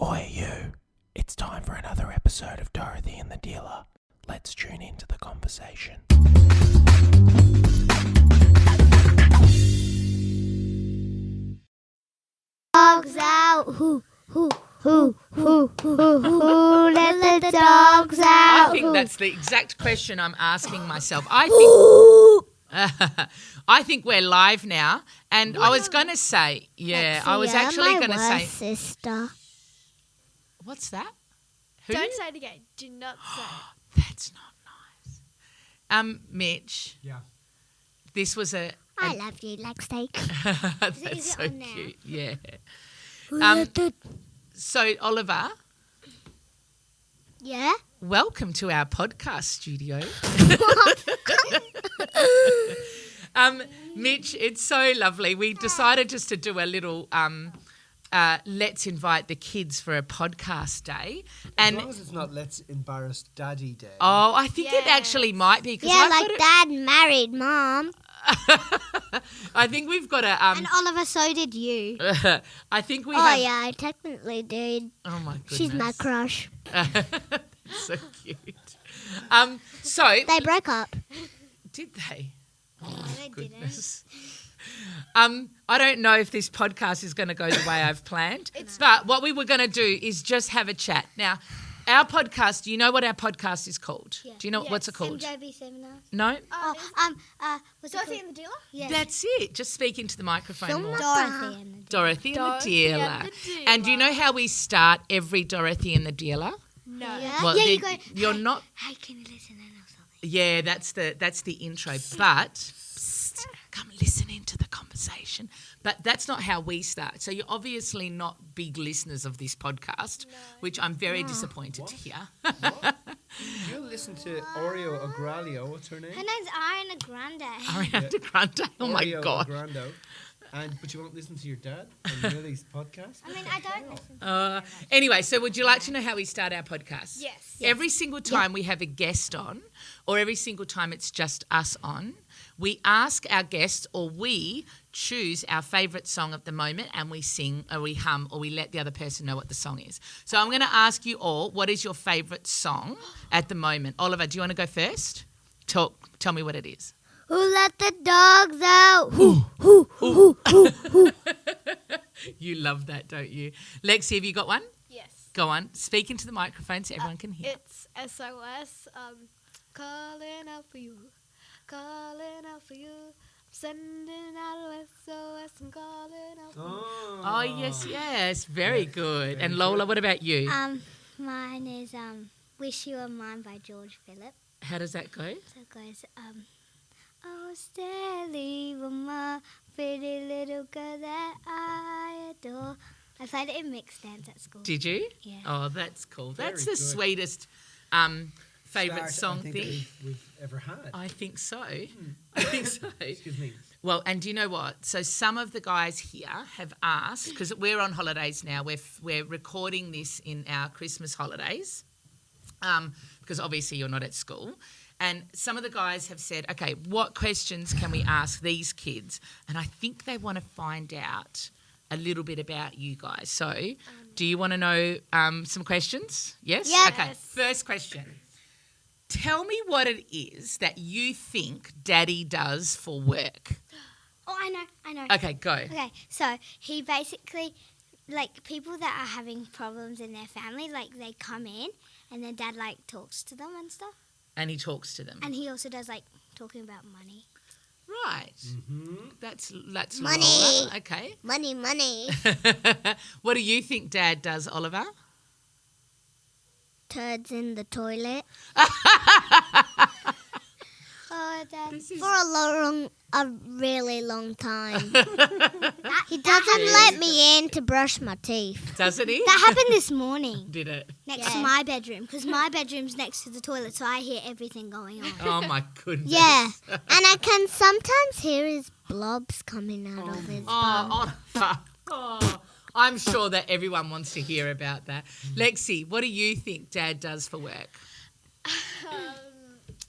Oi you, it's time for another episode of Dorothy and the Dealer. Let's tune into the conversation. Dogs out, hoo, hoo, hoo, hoo, hoo, hoo, let the dogs out. I think that's the exact question I'm asking myself. I think we're live now, and I was going to say, I was actually going to say, sister. what's that? Who? Don't say it again. Do not say it. That's not nice. Mitch. Yeah. This was I love you, Lexi. That's is it so on now? cute. Yeah. Let the- So Oliver, Yeah? welcome to our podcast studio. Mitch, it's so lovely. We decided just to do a little let's invite the kids for a podcast day. As long as it's not let's embarrass Daddy Day. Oh, I think it Yes. actually might be. 'Cause Yeah, I've like got Dad married Mom. I think we've got a. And Oliver, so did you. I think we Oh, have. yeah, I technically did. Oh my goodness. She's my crush. So cute. So They broke up. did they? they Goodness. I don't know if this podcast is going to go the way I've planned, but what we were going to do is just have a chat. Now, our podcast, do you know what our podcast is called? Yeah. Do you know what's it Yes. called? MJB seminar. No? Was Dorothy and the Dealer? Yeah. That's it. Just speak into the microphone more. Dorothy and the Dorothy and the Dorothy and Dealer. the And do you know Dealer. how we start every Dorothy and the Dealer? No. Yeah? Well, yeah, they- you go, you're hey, not. Hey, can you listen in or something? Yeah, that's the intro. But psst, come listen into the conversation. But that's not how we start. So you're obviously not big listeners of this podcast, which I'm very disappointed to hear. What? You listen to Oreo Agralio. What's her name? Her name's Ariana Grande. Ariana Grande. Oh my Oreo God. Agrando. But you won't listen to your dad on Millie's podcast? I mean, I don't listen. Anyway, so would you like to know how we start our podcast? Yes. Every single time we have a guest on, or every single time it's just us on, we ask our guests, or we choose our favourite song at the moment, and we sing or we hum or we let the other person know what the song is. So I'm going to ask you all, what is your favourite song at the moment? Oliver, do you want to go first? Tell me what it is. Who let the dogs out? Who? You love that, don't you? Lexi, have you got one? Yes. Go on. Speak into the microphone so everyone can hear. It's SOS. Calling out for you. Calling out for you. Sending out a SOS. I'm calling out for you. Oh, yes. Very good. very And Lola, good. what about you? Mine is Wish You Were Mine by George Philip. How does that go? So it goes, oh, Stelly, my pretty little girl that I adore. I played it in mixed dance at school. Did you? Yeah. Oh, that's cool. That's the Very good. sweetest favourite Start, song I think thing. we've ever had. I think so. I think so. Excuse me. Well, and do you know what? So some of the guys here have asked, because we're on holidays now. We're recording this in our Christmas holidays, because obviously you're not at school. And some of the guys have said, okay, what questions can we ask these kids? And I think they want to find out a little bit about you guys. So do you want to know some questions? Yes? Yes. Okay, first question. Tell me what it is that you think Daddy does for work. Oh, I know. Okay, go. Okay, so he basically, like, people that are having problems in their family, like, they come in and then Dad, like, talks to them and stuff. And he talks to them. And he also does, like, talking about money. Right. Mm-hmm. That's Money. Lola. Okay. Money. What do you think Dad does, Oliver? Turds in the toilet. Oh, Dad. This is- For a really long time. He doesn't let me in to brush my teeth. Doesn't he? That happened this morning. Did it? Next to my bedroom, because my bedroom's next to the toilet, so I hear everything going on. Oh, my goodness. Yeah, and I can sometimes hear his blobs coming out of his bum. Oh, Oliver. Oh, I'm sure that everyone wants to hear about that. Lexi, what do you think Dad does for work?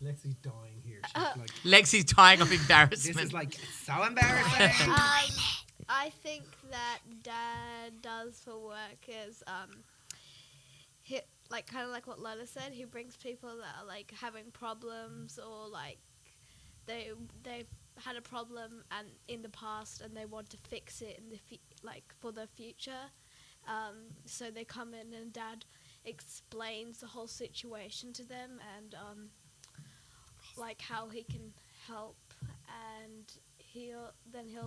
Lexi's dying here. She's like, Lexi's dying of this embarrassment. is like so embarrassing. I think that Dad does for work is he like kind of like what Lola said. He brings people that are like having problems or like they've had a problem and in the past and they want to fix it in the like for the future. So they come in and Dad explains the whole situation to them and like how he can help, and he'll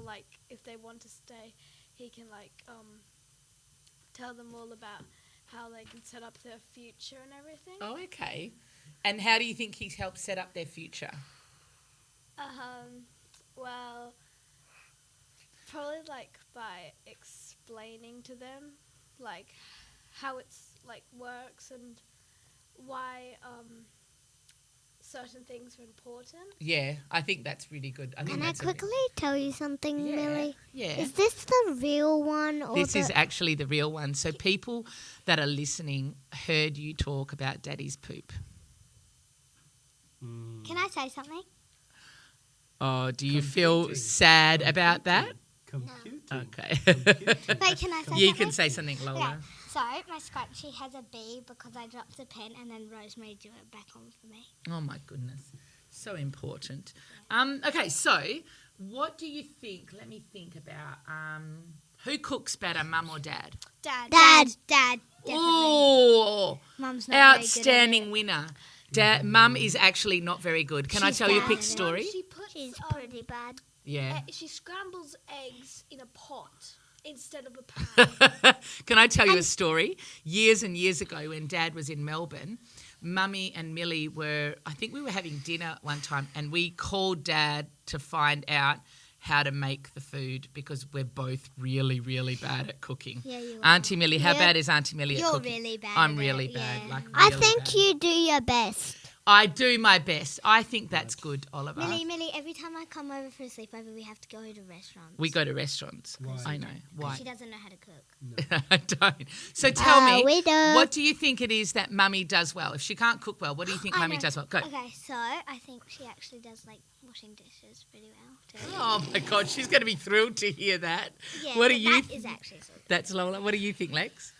like if they want to stay, he can like tell them all about how they can set up their future and everything. Oh, okay. And how do you think he's helped set up their future? Well, probably like by explaining to them like how it's like works and why certain things are important. Yeah, I think that's really good. I think Can I that's quickly tell you something, Yeah, Millie? yeah. Is this the real one? Or This is actually the real one. So people that are listening heard you talk about Daddy's poop. Can I say something? Oh, do you feel sad about that? Computing. Okay. Wait, can I say You something? can say something, Lola. Okay, so my scrunchie has a B because I dropped the pen and then Rosemary drew it back on for me. Oh, my goodness. So important. Okay, so what do you think? Let me think about who cooks better, Mum or Dad? Dad. Definitely. Oh, Mum's not outstanding very winner. Dad, Mum is actually not very good. Can I She's tell you a bad quick at it. story? She puts good at it. She's pretty bad. Yeah. she scrambles eggs in a pot instead of a pan. Can I tell you a story? Years and years ago when Dad was in Melbourne, Mummy and Millie I think we were having dinner one time and we called Dad to find out how to make the food because we're both really, really bad at cooking. Yeah, you are. Auntie Millie, how Yeah. bad is Auntie Millie at You're cooking? really bad I'm at really it, bad. yeah. Like I really think bad. you do your best. I do my best. I think that's good, Oliver. Millie, every time I come over for a sleepover, we have to go to restaurants. We go to restaurants. Why? I know. Why? She doesn't know how to cook. I don't. So tell me, we do. what do you think it is that Mummy does well? If she can't cook well, what do you think I Mummy know. does well? Go. Okay, so I think she actually does like washing dishes pretty well too. Oh my God, she's going to be thrilled to hear that. Yeah, what do but you? that is actually so good. That's Lola. What do you think, Lex?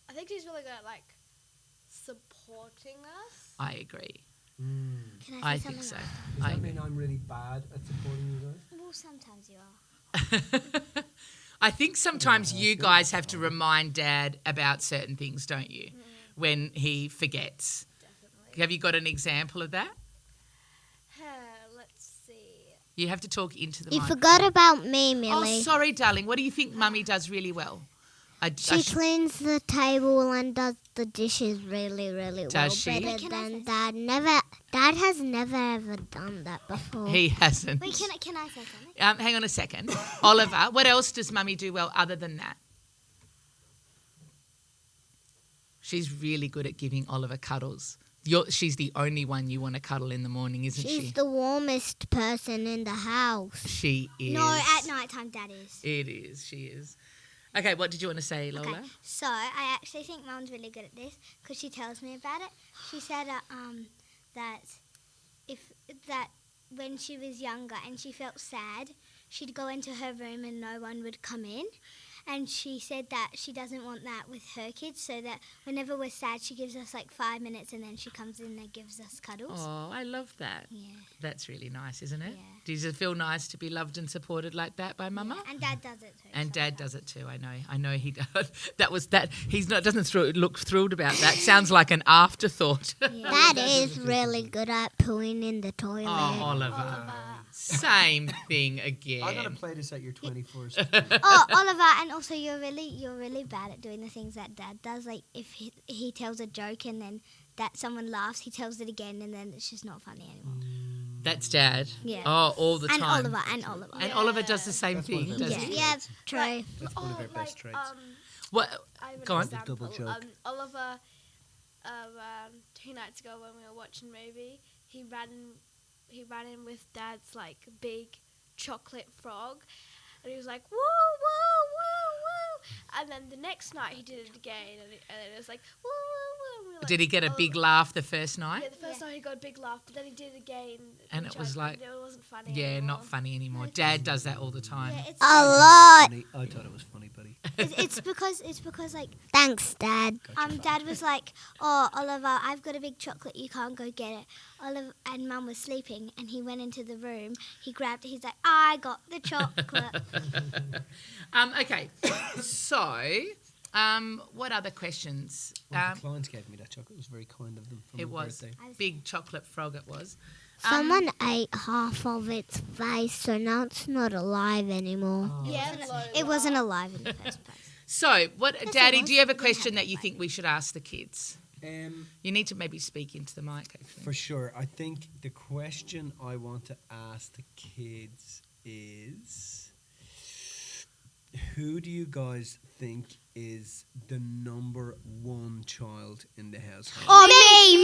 I think she's really good at like supporting us. I agree. Can I say think something so. Does I that mean I'm really bad at supporting you guys? Well, sometimes you are. I think sometimes you guys have to remind Dad about certain things, don't you? When he forgets. Definitely. Have you got an example of that? Let's see. You have to talk into the You mic. forgot about me, Oh, Millie. sorry, darling. What do you think Mummy does really well? She cleans the table and does the dishes really, really well. Does she? Better Wait, than Dad. Dad has never ever done that before. He hasn't. Wait, can I say something? Hang on a second. Oliver, what else does Mummy do well other than that? She's really good at giving Oliver cuddles. She's the only one you want to cuddle in the morning, isn't She's she? the warmest person in the house. She is. No, at night time, Dad is. It is. She is. Okay, what did you want to say, Lola? Okay, so I actually think Mum's really good at this because she tells me about it. She said that when she was younger and she felt sad, she'd go into her room and no one would come in. And she said that she doesn't want that with her kids, so that whenever we're sad, she gives us like 5 minutes and then she comes in and gives us cuddles. Oh, I love that. Yeah. That's really nice, isn't it? Yeah. Does it feel nice to be loved and supported like that by Mama? Yeah, and Dad does it too. And so Dad does it too. I know he does. That was that. He's not doesn't look thrilled about that. Sounds like an afterthought. Dad is really good at pooing in the toilet. Oh, Oliver. Same thing again. I'm gonna play this at your 21st. Oh, Oliver, and also you're really bad at doing the things that Dad does. Like if he tells a joke and then that someone laughs, he tells it again and then it's just not funny anymore. That's Dad. Yeah. Oh, all the And time. Oliver. And Oliver does the same That's one thing, of them. does Yeah, he? yeah, true. That's one of our best traits. What? I have an Go on. example. Double joke. Oliver, 2 nights ago when we were watching a movie, he ran in with Dad's like big chocolate frog, and he was like woo woo woo woo, and then the next night he did it again, and it was like woo woo woo, and we were Did he get a big laugh the first night? Yeah, the first night he got a big laugh, but then he did it again. And it was like- it wasn't funny. Yeah, anymore. not funny anymore. Dad does that all the time. Yeah, it's, A lot. Funny. I thought it was funny, buddy. it's because like Thanks, Dad. Dad was like, "Oh, Oliver, I've got a big chocolate. You can't go get it." Oliver and Mum was sleeping, and he went into the room. He grabbed it. He's like, "I got the chocolate." Okay, so what other questions? One of the clients gave me that chocolate. It was very kind of them. For It my was birthday. big chocolate frog. It was. Someone ate half of its face, so now it's not alive anymore. Yeah, It wasn't alive in the first place. So, what, Yes, it Daddy? was. Do you have a We had question that that you think we should ask the kids? You need to maybe speak into the mic. Actually. For sure. I think the question I want to ask the kids is, who do you guys think is the number one child in the household? Oh,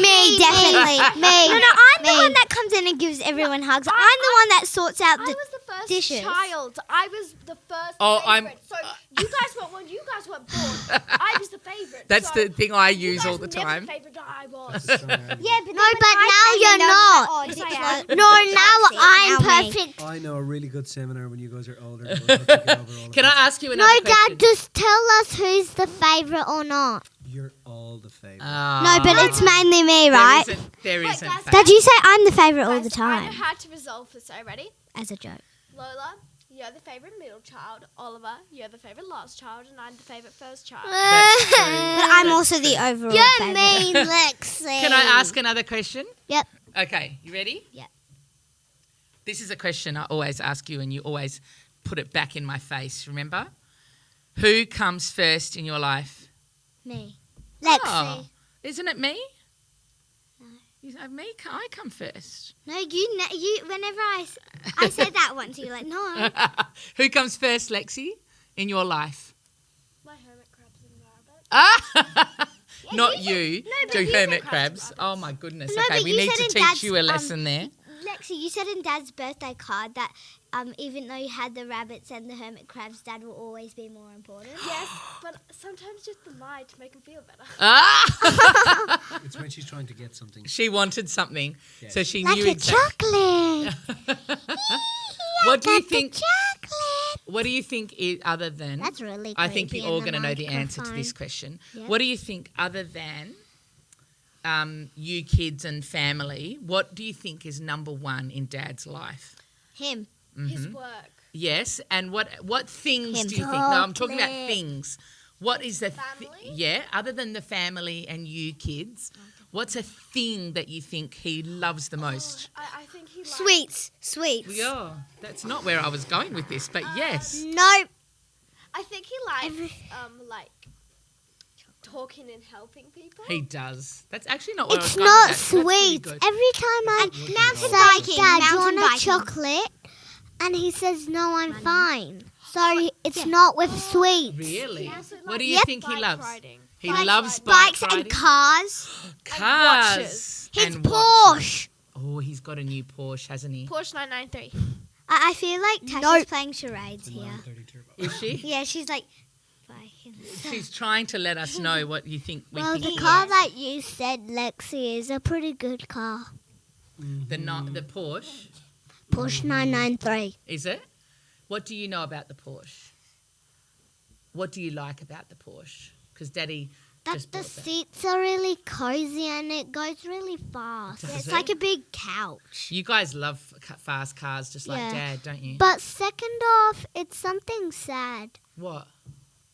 me, definitely. Me. No, I'm the Me. one that comes in and gives everyone hugs. I'm the one that sorts out I the. was the first dishes. child. I was the first Oh, favorite. So you guys weren't when you guys weren't born. I was the favorite. That's so the thing I you use guys all the were never time. the favorite. I was. Yeah, but No, but now you're not. Oh, Yes, I am. No, now I'm Now me. perfect. I know a really good seminar when you guys are older. We'll take it over all of Can us. I ask you another No, question? Dad, just tell us who's the favourite or not. You're all the favorite. No, but it's mainly me, right? There Wait, isn't. guys, fact. Dad, you say I'm the favourite all the Guys, I know time. how to resolve this. Are you ready? As a joke. Lola, you're the favorite middle child. Oliver, you're the favorite last child, and I'm the favorite first child. That's true. But I'm also the overall You're favourite. mean, Lexi. Can I ask another question? Yep. Okay, you ready? Yep. This is a question I always ask you, and you always put it back in my face. Remember? Who comes first in your life? Me. Lexi. Oh, isn't it me? You say me? I come first. No, you. Whenever I said that once, you're like, no. Who comes first, Lexi, in your life? My hermit crabs and rabbit. Ah! Not you you. but Do you hermit said crabs. crabs. Oh my goodness. No, Okay, but we you need said to in teach Dad's, you a lesson there. Lexi, you said in Dad's birthday card that even though you had the rabbits and the hermit crabs, Dad will always be more important. Yes, but sometimes just the lie to make him feel better. Ah! It's when she's trying to get something. She wanted something, Yes. so she Like knew a exactly. chocolate. What do you Like the think? chocolate. What do you think is other than? That's really I think creepy you're all in the going to know the answer to this microphone. question. Yeah. What do you think other than you kids and family? What do you think is number one in Dad's life? Him. His work. Yes, and what things Him. do you think? No, I'm talking about Chocolate. things. What is the Family? yeah? Other than the family and you kids, what's a thing that you think he loves the most? I think he likes... Sweets. Yeah, that's not where I was going with this, but yes. Nope. I think he likes, like, talking and helping people. He does. That's actually not what I was It's going not with. That's pretty sweet. good. Every time I mountain say, biking, Dad, do you mountain want a biking. chocolate? And he says, no, I'm fine. So it's not with sweets. Really? He also What do likes you think he bike loves? riding. He Bike loves riding. bike Bikes riding. and cars. Cars. watches. His and Porsche. watches. Oh, he's got a new Porsche, hasn't he? Porsche 993. I feel like Tasha's playing charades here. 930 turbo. Is she? Yeah, she's like, biking. She's trying to let us know what you think. We Well, think the he car loves. that you said, Lexi, is a pretty good car. The Porsche, Porsche 993. is it? What do you know about the Porsche? What do you like about the Porsche? Because Daddy That just the bought that. seats are really cozy and it goes really fast. Does It's it? like a big couch. You guys love fast cars just like Yeah. Dad, don't you? But second off, it's something sad. What?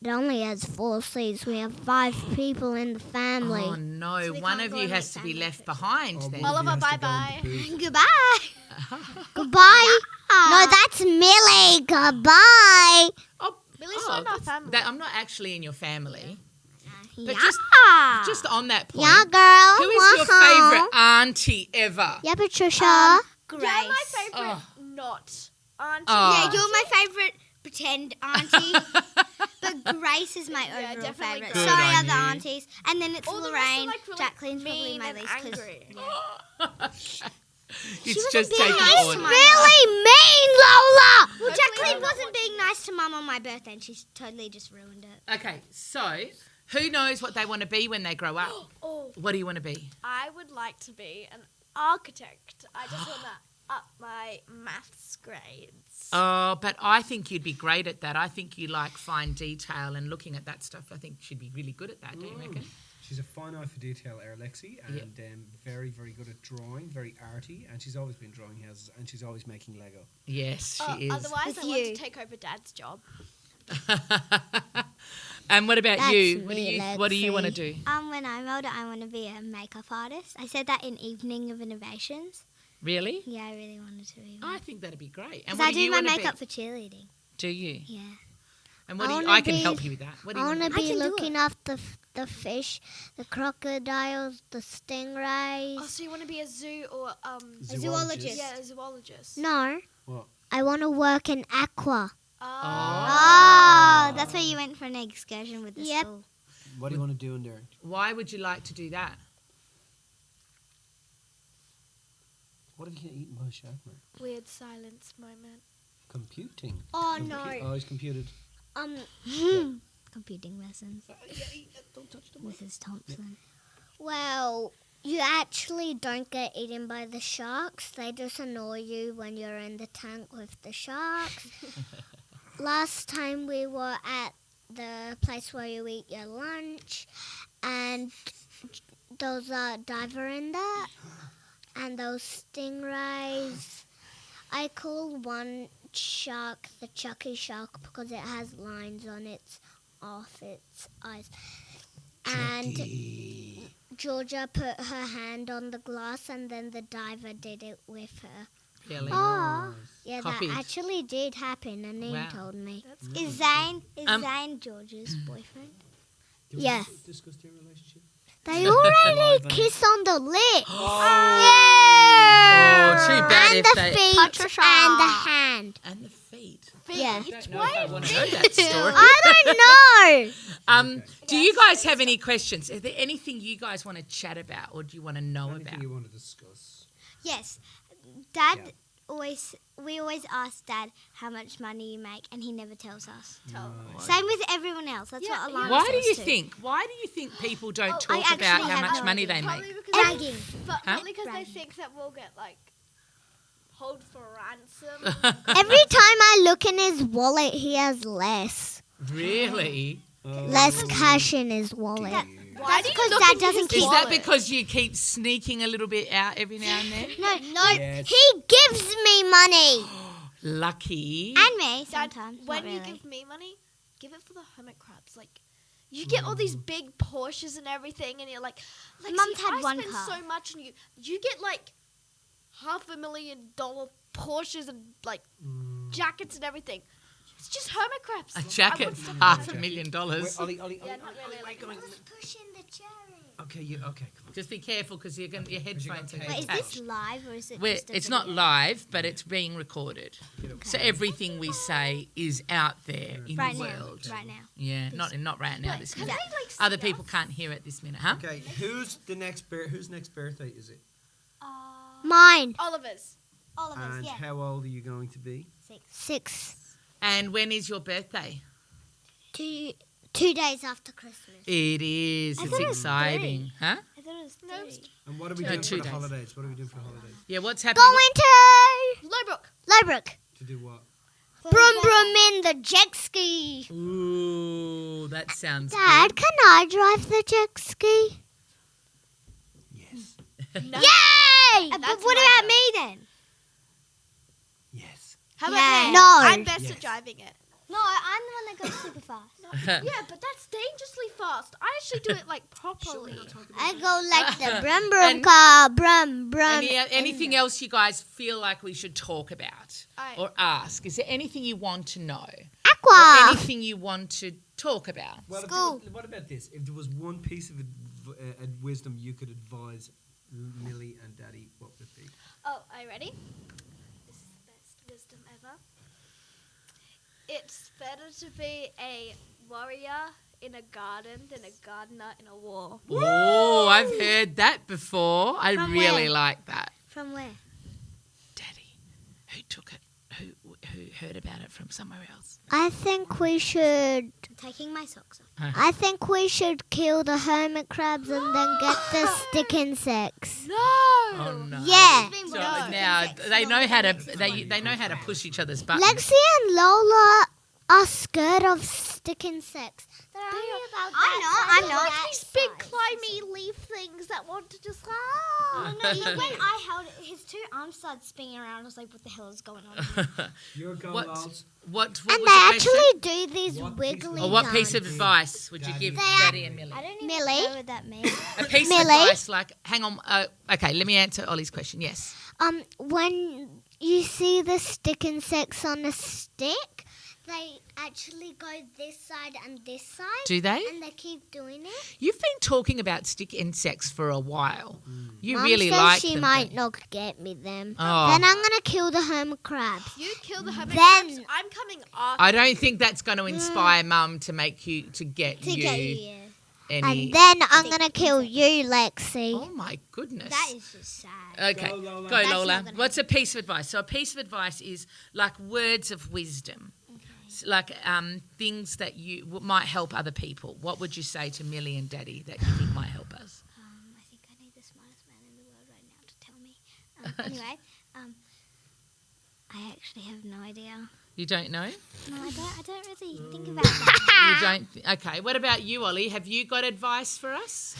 It only has 4 seats. We have 5 people in the family. Oh no, So we one can't of go you on, has like, to be family left behind Oh, then. one of you Oliver, has to go in bye-bye. the booth. Goodbye. Goodbye. No, that's Millie. Goodbye. Oh, Millie's not in our that's- family. I'm not actually in your family. But Yeah. just on that point, Yeah, girl. who is your Wow. favourite auntie ever? Yeah, Patricia. Grace. You're my favourite Oh. not auntie. Oh. Yeah, you're my favourite pretend auntie. But Grace is my Yeah, overall definitely favourite. Grace. Good Sorry, on other you. aunties. And then it's All the rest are, Lorraine. like, really Jacqueline's probably mean my and least. 'Cause angry. It's wasn't just being taking nice to order. my Really mean, Lola. Well, Hopefully Jacqueline I'm not wasn't being nice to Mum on my birthday, and she's totally just ruined it. Okay, so Who knows what they want to be when they grow up? Oh, What do you want to be? I would like to be an architect. I just want to up my maths grades. Oh, but I think you'd be great at that. I think you like fine detail and looking at that stuff. I think she'd be really good at that, don't you reckon? She's a fine eye for detail, Lexi, and very, very good at drawing, very arty, and she's always been drawing houses, and she's always making Lego. Yes, she is. Otherwise, With I want you. to take over Dad's job. And what about That's you? me, What do you want to Lexi. do? When I'm older, I want to be a makeup artist. I said that in Evening of Innovations. Really? Yeah, I really wanted to be I one. think that'd be great. And Because what I do do you my want to makeup be? for cheerleading. Do you? Yeah. And what do you? wanna I can be- help you with that. What do I you want want to to be can do looking after the fish, the crocodiles, the stingrays. Oh, so you want to be a zoo or zoologist. Yeah, a zoologist. No, What? I want to work in aqua. Oh, that's why you went for an excursion with the Yep. school. What do you want to do in there? Why would you like to do that? What if you get eaten by a shark, man? Weird silence moment. Computing. Oh Oh, he's computed. Computing lessons. Mrs. Thompson. Well, you actually don't get eaten by the sharks. They just annoy you when you're in the tank with the sharks. Last time we were at the place where you eat your lunch, and there was a diver in there, and those stingrays. I call one shark the Chucky shark because it has lines on its eyes. And Georgia put her hand on the glass, and then the diver did it with her. Really? Oh, yeah, Copied. that actually did happen. Anine Wow. told me. That's Is Zane Um, George's boyfriend? Yeah. Discuss their relationship. They already kiss on the lips. Oh, too bad And if the they... feet Patricia. and the hand. And the feet. Yeah. I don't know if I want to know that story. I don't know. Do you guys have any questions? Is there anything you guys want to chat about or do you want to know Anything about? you want to discuss? Yes. Dad Yeah. we always ask Dad how much money you make, and he never tells us. Right. Same with everyone else. That's Yeah, what Alana Why do says you too. think? Why do you think people don't I talk actually about how have much no money idea. they Probably make? because Bragging. Probably because they Bragging. think that we'll get like hold for ransom. Every time I look in his wallet, he has less. Really? Less cash in his wallet. Why That's do you because look Dad in doesn't his keep Is wallet? that because you keep sneaking a little bit out every now and then? No, Yes. He gives me money. Lucky. and me Dad, sometimes. when not you really. give me money, give it for the hermit crabs. Like, you get all these big Porsches and everything, and you're like, Lexi, Mum's had I one spend car. so much, and you get like $500,000 Porsches and like jackets and everything. It's just hermit crabs. A jacket, I want stuff $500,000. Wait, Ollie. Yeah, not really. Like, Pushing the cherry. Okay, okay. Come on. Just be careful because your headphones are Wait, Wait, is attached. this live or is it We're- just a it's not video? live, but it's being recorded. So everything we say is out there in Right the now. world. Right now. Yeah, not right now. This can minute. they, like, Other see people us? can't hear it this minute, huh? Okay, whose next birthday is it? Mine. Oliver's. All of us, And yeah. how old are you going to be? 6. And when is your birthday? 2 days after Christmas. It is. I It's thought it was exciting, huh? I thought it was No, it's 3. And what are we No, doing 2 for the days. holidays? What are we doing for the holidays? Yeah, what's happening? Going to Lowbrook. Lowbrook. To do what? Brum brum in the jet ski. Ooh, that sounds Dad, can I drive the jet ski? Yes. No. Yay! But That's what my about me then? Yes. How Yeah. about me? No. I'm best Yes. at driving it. No, I'm the one that goes super fast. Yeah, but that's dangerously fast. I actually do it like properly. I go like the brum brum And- car, brum brum. Anything else you guys feel like we should talk about I- or ask? Is there anything you want to know? Or Aqua. anything you want to talk about? Well, School. what about this? If there was one piece of wisdom you could advise Millie and Daddy, what would it be? Oh, are you ready? This is the best wisdom ever. It's better to be a warrior in a garden than a gardener in a war. Oh, I've heard that before. I From really where? like that. From where? Daddy, who took it? who heard about it from somewhere else? I think we should. I'm taking my socks off. I think we should kill the hermit crabs and then get the stick insects. No. Oh no! Yeah. So now they know how to they know how to push each other's buttons. Lexi and Lola are scared of stick insects. They're only about I'm not. These big slimy leaf things that want to just Even when I held it, his two arms started spinning around. I was like, what the hell is going on here? Your go, What? Lols. What And was they the question? actually do these What wiggly Or what piece of guns. advice would you give Daddy and Millie? I don't even Millie? know what that means. A piece of Millie? advice, like, hang on. Okay, let me answer Ollie's question. Yes. When you see the stick insects on a stick, they actually go this side and this side. Do they? And they keep doing it. You've been talking about stick insects for a while. You Mum really says like she them. might don't not get me them. Oh. Then I'm gonna kill the hermit crabs. You kill the hermit Then- crabs. I'm coming after. I don't think that's going to inspire Mum to make you to get To you get you, yeah. any. And then I'm gonna kill you, Lexi. Oh my goodness. That is just sad. Okay, Go, Lola. go That's Lola. not gonna What's a piece of advice? So a piece of advice is like words of wisdom, like things that you might help other people. What would you say to Millie and Daddy that you think might help us? I think I need the smartest man in the world right now to tell me. Anyway, I actually have no idea. You don't know? No, I don't really think about that. You don't. Okay. What about you, Ollie? Have you got advice for us?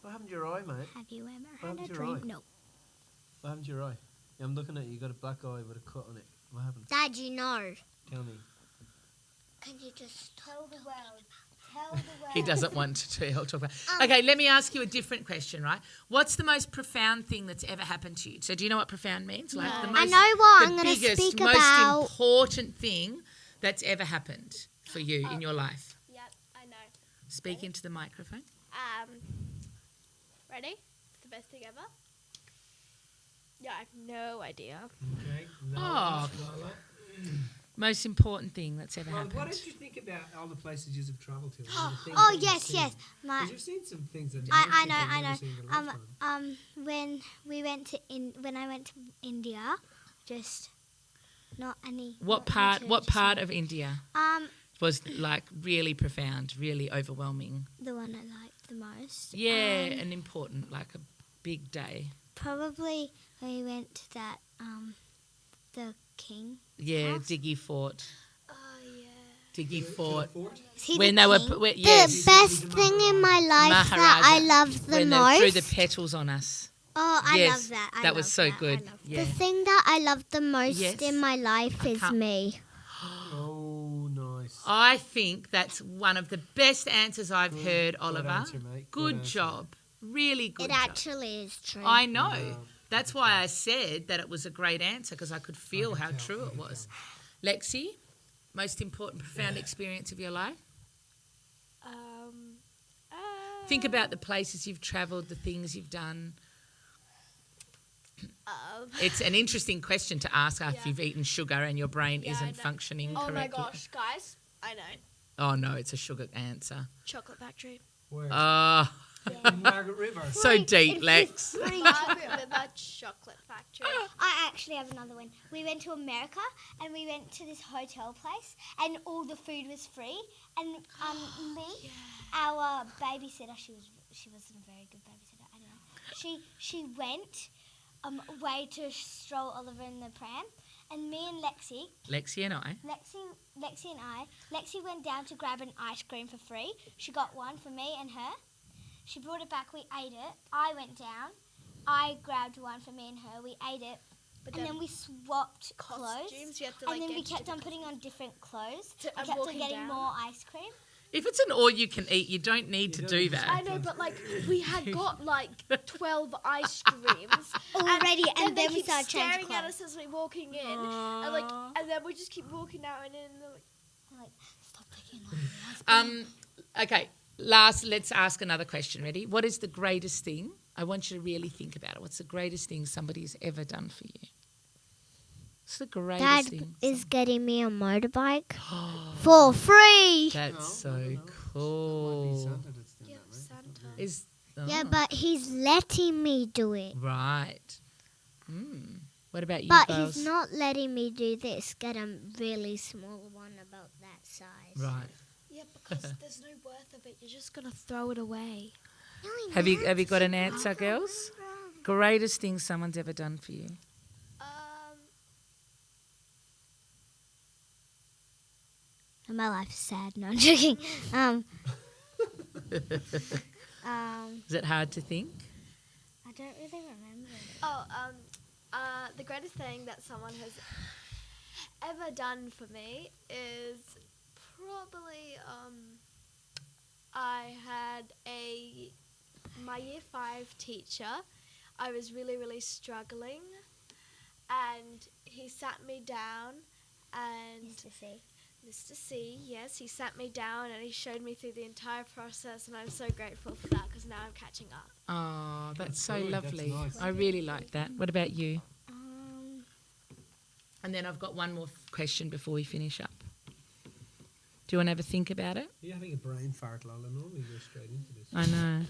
What happened to your eye, mate? Have you ever What had a happened to your dream? eye? No. What happened to your eye? Yeah, I'm looking at you. You got a black eye with a cut on it. What happened? Dad, you know. Tell me. Can you just Tell the world. Tell the world. He doesn't want to talk about. Okay, let me ask you a different question, right? What's the most profound thing that's ever happened to you? So, do you know what profound means? Like the most, I know what the I'm gonna biggest, speak most about. important thing that's ever happened for you in your life. Yeah, I know. Speak into the microphone. Ready? The best thing ever? Yeah, I have no idea. Okay. Oh. Lola. Most important thing that's ever Well, happened. what did you think about all the places you've travelled to? All the things Oh that you've yes, seen? yes. My 'Cause you've seen some things that I most people know, have I never know. seen in their lifetime. When we went to when I went to India, just not any. What not part? any What churches. part of India Um, was like really profound, really overwhelming? the one I liked the most. Yeah, an important, like a big day. Probably we went to that the king. Yeah, House? Diggy Fort. Oh, yeah. Diggy To Fort. the fort? Is he When the they were, king? yes, The best thing in my life that I Maharaja. love the when they most. threw the petals on us. Oh, I yes, love that. I that was love so that. good. I love Yeah. The thing that I love the most Yes. in my life is can't- me. Oh, nice. I think that's one of the best answers I've heard, Good Oliver. answer, mate. Good answer. job. Really good It job. actually is true. I know. Wow. That's why I said that it was a great answer because I could feel can how tell, true I it can was. Lexi, most important, profound experience of your life? Think about the places you've travelled, the things you've done. It's an interesting question to ask after Yeah. you've eaten sugar and your brain Yeah, I isn't know. functioning Oh my correctly. gosh, guys, I know. Oh no, it's a sugar answer. Chocolate factory. Where? Oh, In Margaret River. so deep, Lex. Margaret River Chocolate Factory. I actually have another one. We went to America and we went to this hotel place and all the food was free. And Lee, our babysitter, she wasn't a very good babysitter. I don't know. She went away to stroll Oliver in the pram, and me and Lexi Lexi and I. Lexi went down to grab an ice cream for free. She got one for me and her. She brought it back. We ate it. I went down. I grabbed one for me and her. We ate it. But And then we swapped clothes. costumes, you have to, And like, then get we kept on different putting on different clothes. To- We and kept on walking getting down. more ice cream. If it's an all you can eat, you don't need to You do don't that. I know, but like we had got like 12 ice creams Already, and they then we keep started changing staring at clothes. us as we're walking in, and then we just keep walking out, and then they're like, Stop picking on me. ice cream. Okay, let's ask another question. Ready? What is the greatest thing? I want you to really think about it. What's the greatest thing somebody's ever done for you? What's the greatest Dad thing? is getting me a motorbike for free. That's so Might be cool. Santa that's doing yeah, that, right? Santa. Is Yeah, oh, but he's letting me do it. right. What about you, But girls? he's not letting me do this. Get a really small one about that size. Right. Yeah, because there's no worth of it. You're just gonna throw it away. Have you got an answer, girls? Greatest thing someone's ever done for you? My life's sad. No, I'm joking. Is it hard to think? I don't really remember. The greatest thing that someone has ever done for me is probably I had my year 5 teacher. I was really, really struggling, and he sat me down and Mr. C, yes, he sat me down and he showed me through the entire process, and I'm so grateful for that because now I'm catching up. Oh, that's so good, that's lovely. nice. I really like that. What about you? And then I've got one more question before we finish up. Do you want to have a think about it? You're having a brain fart, Lola. Normally you go straight into this. I know.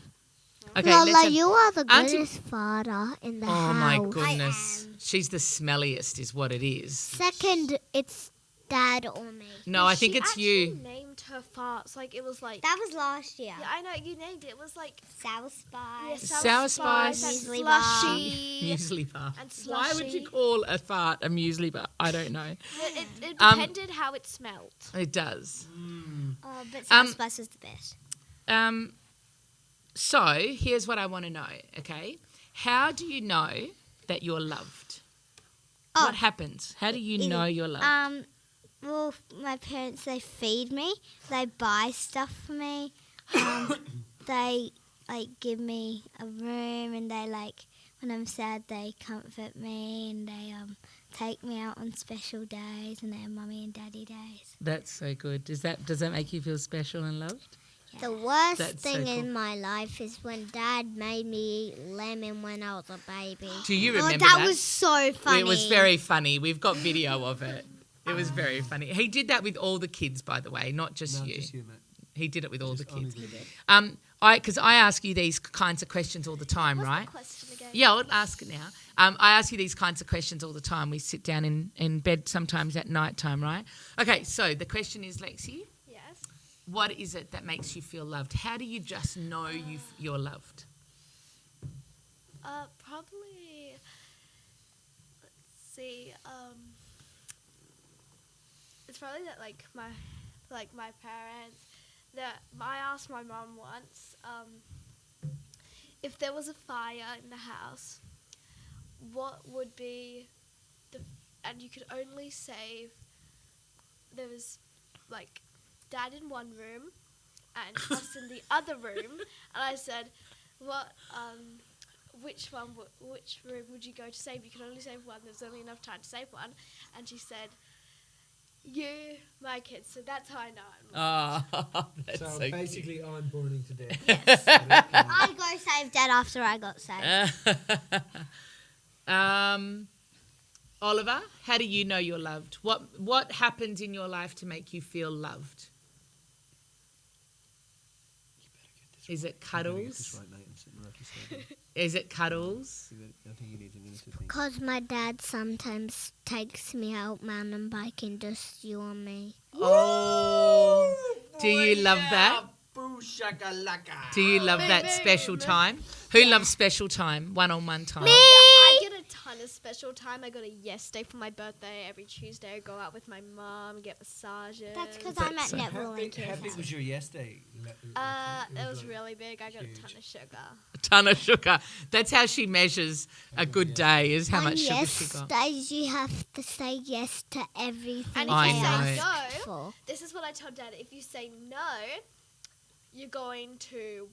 Okay, Lola, you are the Auntie- goodest father in the Oh house. my goodness. She's the smelliest is what it is. Second, it's Dad or me. No, I think it's She you. actually named her farts. Like, it was like... That was last year. Yeah, I know, you named it. It was like... Sour spice. Sour spice. and Muesli bar. slushy. Muesli bar. And Why would you slushy. call a fart a muesli bar? I don't know. It depended how it smelled. It does. Oh, but sour spice is the best. So here's what I want to know, okay? How do you know that you're loved? Oh. What happens? How do you know you're loved? Well, my parents, they feed me. They buy stuff for me. They, give me a room, and they, when I'm sad, they comfort me, and they, take me out on special days, and they have mummy and daddy days. That's so good. Does that make you feel special and loved? The worst That's so thing cool. in my life is when Dad made me eat lemon when I was a baby. Do you remember that was so funny. It was very funny. We've got video of it. It was very funny. He did that with all the kids, by the way, not just No, you. just you, mate. He did it with all the Just only kids. the- Because I ask you these kinds of questions all the time, What's right? the question again? Yeah, I'll ask it now. I ask you these kinds of questions all the time. We sit down in bed sometimes at night time, right? Okay, so the question is, Lexi, Yes. what is it that makes you feel loved? How do you just know you're loved? Probably... Let's see. It's probably that, my parents... I asked my mum once if there was a fire in the house, what would be and you could only save, there was Dad in one room and us in the other room, and I said, which room would you go to save? You can only save one, there's only enough time to save one. And she said, you, my kids. So that's how I know I'm Oh, that's So so cute. basically, I'm burning to death. Yes. I go save Dad after I got saved. Oliver, how do you know you're loved? What happens in your life to make you feel loved? Is it cuddles? Right, mate. I'm sitting right beside you. Is it cuddles? I think you need a minute to think. Because my dad sometimes takes me out mountain biking just you and me. Oh, do you love that? Do you love that special time? Who loves special time? One-on-one time. Me! I get a ton of special time. I got a yes day for my birthday. Every Tuesday I go out with my mum, get massages. That's because I'm at so- netball and How kids. big was your yes day? It was really big. I got huge. a ton of sugar. A ton of sugar. That's how she measures a good day, is how On much sugar yes she got. days, you have to say yes to everything And I if you know. say ask no, for. this is what I told Dad. If you say no, you're going to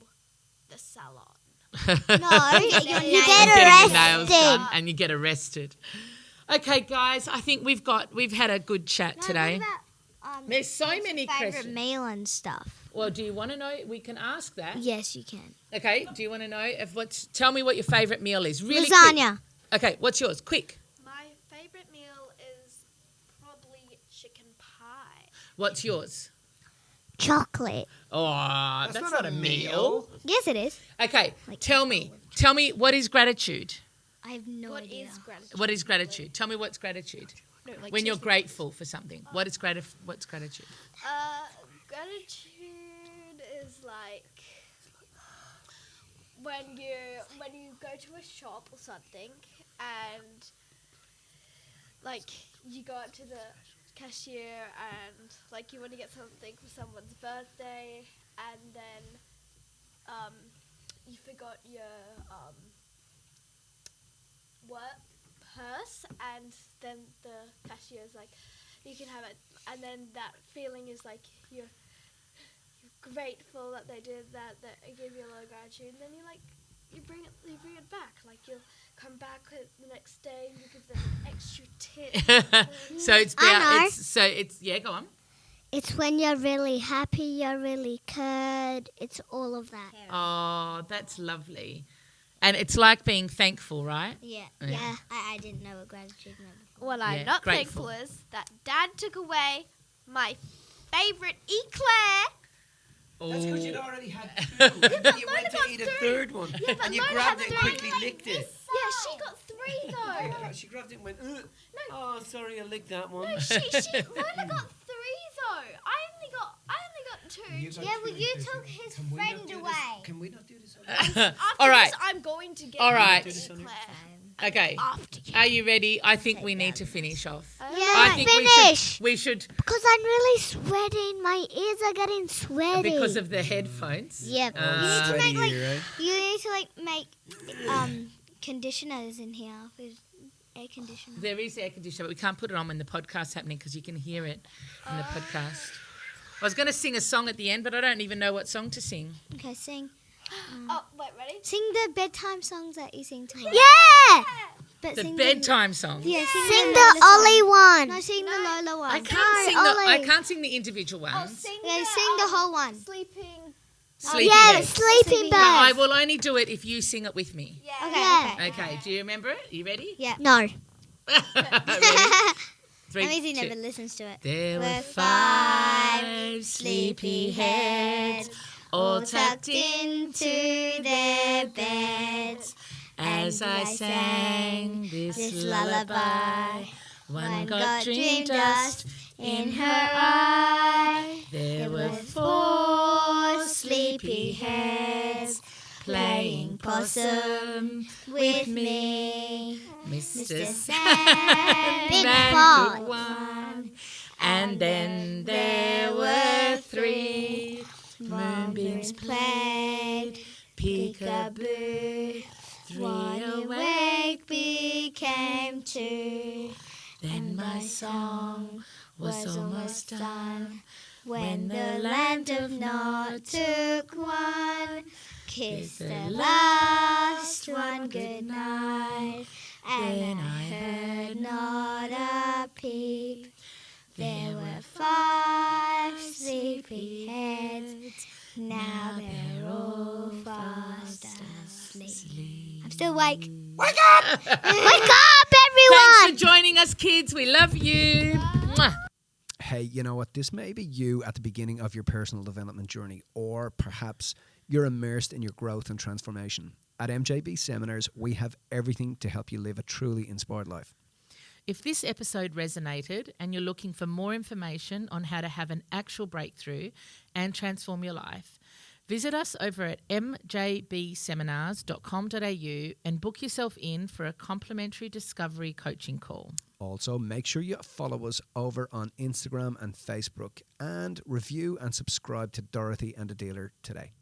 the salon. No, You And get getting your nails arrested. done and you get arrested. Okay, guys, I think we've had a good chat today. There's so many favorite questions. meal and stuff. Well, do you want to know? We can ask that. Yes, you can. Okay. Do you want to know tell me what your favourite meal is? Really Lasagna. quick. Okay. What's yours? Quick. My favorite meal is probably chicken pie. What's yours? Chocolate. Oh, that's not a meal. Yes, it is. Okay. Like Tell me what is gratitude? I have no What idea. is gratitude? What is gratitude? Tell me what's gratitude. No, like When you're seriously. grateful for something. What's gratitude? Gratitude is like when you go to a shop or something and like you go up to the cashier and like you want to get something for someone's birthday and then you forgot your work purse and then the cashier is like you can have it and then that feeling is like you're grateful that they did that give you a lot of gratitude and then you bring it back like you'll come back the next day and you give them an extra tip. So it's I know. go on. It's when you're really happy, you're really good. It's all of that. Oh, that's lovely. And it's like being thankful, right? Yeah. Yeah. I didn't know what gratitude meant before. What Yeah, I'm not grateful. thankful is that Dad took away my favourite eclair. That's because you'd Oh. already had two. And then you went to got eat a three. third one. Yeah, but And you Lola grabbed had it and three quickly like licked this it. Yeah, she got 3 though. Yeah, she grabbed it and went, ugh. Oh, sorry, I licked that one. No, Lola got 3 though. I only got 2. You got Yeah, well, two you because took his can we not friend do this? away. Can we not do this? After All right. this, I'm going to get All right. the eclair. Okay. After you. Are you ready? I think we need to finish off. Yeah, I think finish. we should Because I'm really sweating. My ears are getting sweaty. because of the headphones. Yep. Uh, you need to Sweaty make ear, right? you need to make conditioners in here with air conditioner. There is air conditioner, but we can't put it on when the podcast's happening because you can hear it in the podcast. I was going to sing a song at the end, but I don't even know what song to sing. Okay, sing. Oh, wait, ready? Sing the bedtime songs that you sing to us. Yeah. But The sing bedtime song. Yeah, Sing Lola the song. Ollie one. No, sing the Lola one. I Ollie. can't sing the individual Oh, ones. sing Yeah, sing the whole one. Sleeping. Sleepy Yeah, Head. sleeping But I birds. will only do it if you sing it with me. Yeah. Okay, Yeah. okay. Okay, do you remember it? You ready? Yeah. No. Ready? Three, That means he two. never listens to it. There were Were 5 sleepy heads all tucked into their beds. As I sang this lullaby, one got dream dust in her eye. There were 4 sleepy heads playing possum with me. Mr. Big Sandman five. took 1, and then there were 3. Moonbeams played peekaboo. 3 awake became 2. Then my song was almost done. When the land of Nod took 1, kissed the last one goodnight. And I heard not a peep. There were 5 sleepy heads. Now they're all fast asleep. I'm still awake. Wake up, everyone. Thanks for joining us, kids. We love you. Mwah. Hey, you know what? This may be you at the beginning of your personal development journey, or perhaps you're immersed in your growth and transformation. At MJB Seminars, we have everything to help you live a truly inspired life. If this episode resonated and you're looking for more information on how to have an actual breakthrough and transform your life, visit us over at mjbseminars.com.au and book yourself in for a complimentary discovery coaching call. Also, make sure you follow us over on Instagram and Facebook, and review and subscribe to Dorothy and the Dealer today.